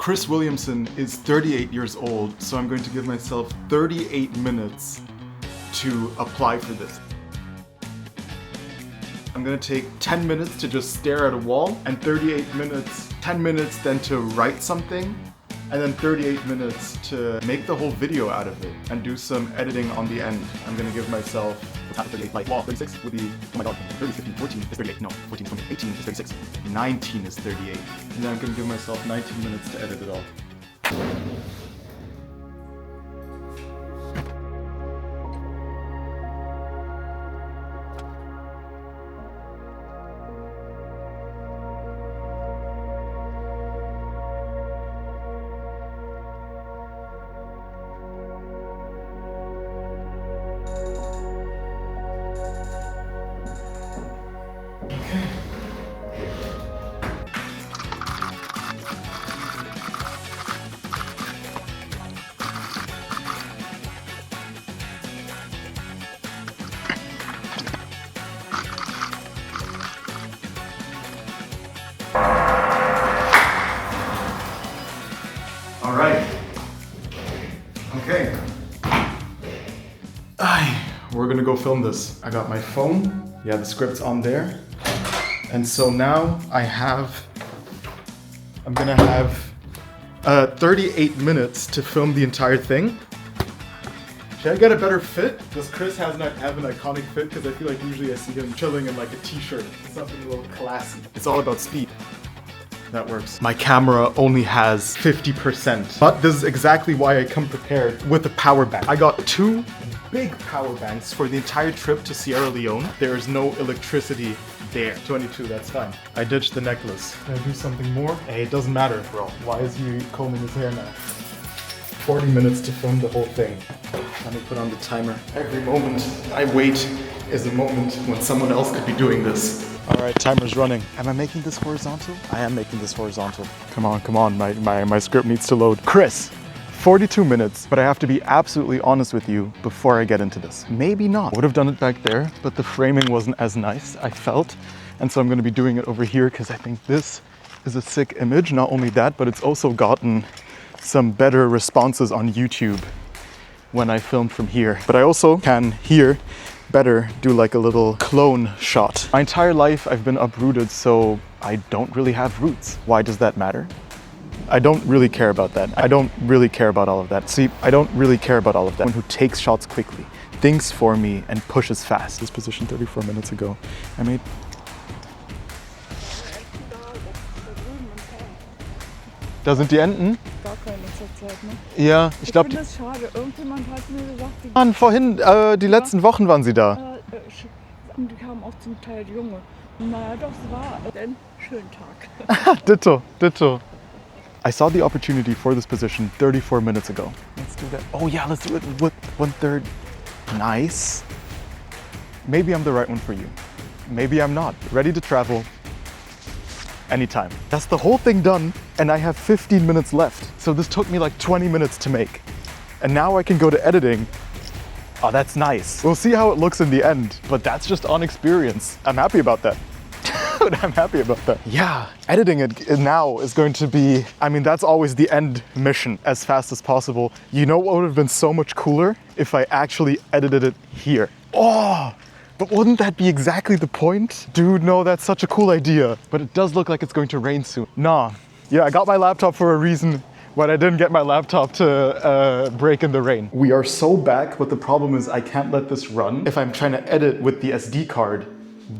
Chris Williamson is 38 years old, so I'm going to give myself 38 minutes to apply for this. I'm gonna take 10 minutes to just stare at a wall, and 38 minutes, 10 minutes then to write something, and then 38 minutes to make the whole video out of it and do some editing on the end. I'm gonna give myself 38, like, wow, 36 would be, oh my god, 30, 15, 14 is 38, no, 14, 20, 18 is 36, 19 is 38. And then I'm gonna give myself 19 minutes to edit it all. Alright. Okay. We're gonna go film this. I got my phone. Yeah, the script's on there. And so now I'm gonna have 38 minutes to film the entire thing. Should I get a better fit? Does Chris have an iconic fit? Because I feel like usually I see him chilling in like a t-shirt. Something a little classy. It's all about speed. That works. My camera only has 50%, but this is exactly why I come prepared with a power bank. I got 2 big power banks for the entire trip to Sierra Leone. There is no electricity there. 22, that's fine. I ditched the necklace. Can I do something more? Hey, it doesn't matter, bro. Why is he combing his hair now? 40 minutes to film the whole thing. Let me put on the timer. Every moment I wait is a moment when someone else could be doing this. All right, timer's running. Am I making this horizontal? I am making this horizontal. Come on, my script needs to load. Chris, 42 minutes, but I have to be absolutely honest with you before I get into this. Maybe not. I would have done it back there, but the framing wasn't as nice, I felt. And so I'm gonna be doing it over here because I think this is a sick image. Not only that, but it's also gotten some better responses on YouTube when I filmed from here. But I also can here better do like a little clone shot. My entire life I've been uprooted, so I don't really have roots. Why does that matter? I don't really care about that. I don't really care about all of that. See, I don't really care about all of that. Someone who takes shots quickly, thinks for me, and pushes fast. This position 34 minutes ago. I made... Da sind die Enten? Gar keine zurzeit, ne? Ja, ich glaube... Ich finde das schade. Irgendjemand hat mir gesagt, die Mann, vorhin, die letzten Wochen waren sie da. Die kamen auch zum Teil junge. Naja, doch, es war ein schöner Tag. Ditto, ditto. I saw the opportunity for this position 34 minutes ago. Let's do that. Oh yeah, let's do it with 1/3. Nice. Maybe I'm the right one for you. Maybe I'm not. Ready to travel anytime. That's the whole thing done, and I have 15 minutes left. So this took me like 20 minutes to make. And now I can go to editing. Oh, that's nice. We'll see how it looks in the end, but that's just on experience. I'm happy about that. I'm happy about that. Yeah, editing it now is going to be, I mean, that's always the end mission, as fast as possible. You know what would have been so much cooler? If I actually edited it here. Oh, but wouldn't that be exactly the point? Dude, no, that's such a cool idea. But it does look like it's going to rain soon. Nah, yeah, I got my laptop for a reason, but I didn't get my laptop to break in the rain. We are so back, but the problem is I can't let this run if I'm trying to edit with the SD card.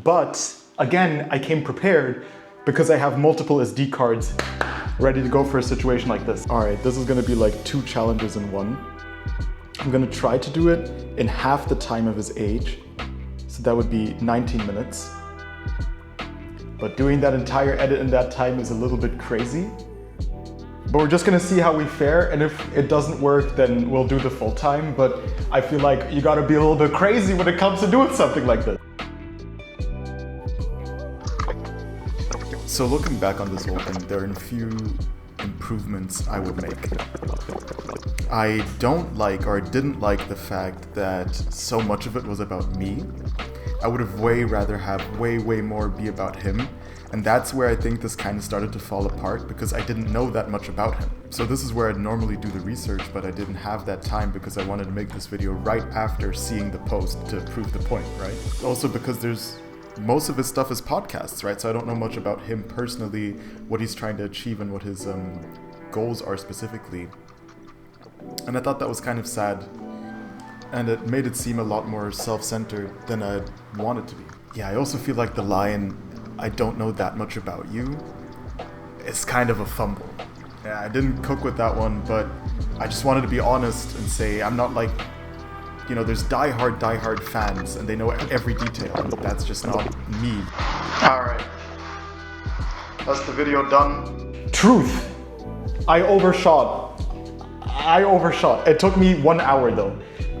But again, I came prepared because I have multiple SD cards ready to go for a situation like this. All right, this is gonna be like 2 challenges in one. I'm gonna try to do it in half the time of his age. So that would be 19 minutes. But doing that entire edit in that time is a little bit crazy. But we're just gonna see how we fare, and if it doesn't work, then we'll do the full time. But I feel like you gotta be a little bit crazy when it comes to doing something like this. So looking back on this whole thing, there are a few improvements I would make. I don't like, or didn't like, the fact that so much of it was about me. I would have way rather have way more be about him. And that's where I think this kind of started to fall apart because I didn't know that much about him. So this is where I'd normally do the research, but I didn't have that time because I wanted to make this video right after seeing the post to prove the point, right? Also because most of his stuff is podcasts, right? So I don't know much about him personally, what he's trying to achieve and what his goals are specifically. And I thought that was kind of sad. And it made it seem a lot more self-centered than I wanted to be. Yeah, I also feel like the line, "I don't know that much about you," is kind of a fumble. Yeah, I didn't cook with that one, but I just wanted to be honest and say I'm not like, there's diehard fans and they know every detail. That's just not me. Alright. That's the video done. Truth. I overshot. It took me 1 hour though.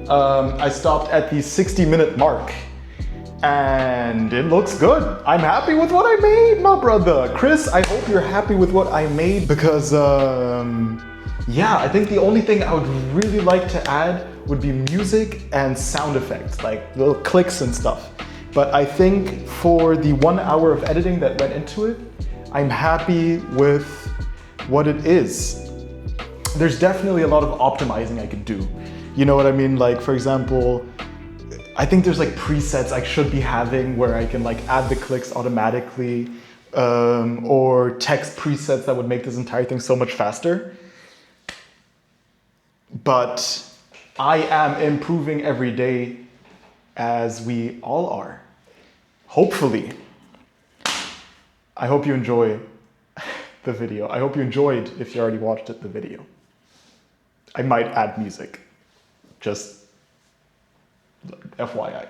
I stopped at the 60-minute mark. And it looks good. I'm happy with what I made, my brother. Chris, I hope you're happy with what I made because, yeah, I think the only thing I would really like to add would be music and sound effects, like little clicks and stuff. But I think for the 1 hour of editing that went into it, I'm happy with what it is. There's definitely a lot of optimizing I could do. You know what I mean? Like, for example, I think there's like presets I should be having where I can like add the clicks automatically, or text presets that would make this entire thing so much faster. But I am improving every day, as we all are. Hopefully. I hope you enjoy the video. I hope you enjoyed, if you already watched it, the video. I might add music. Just FYI.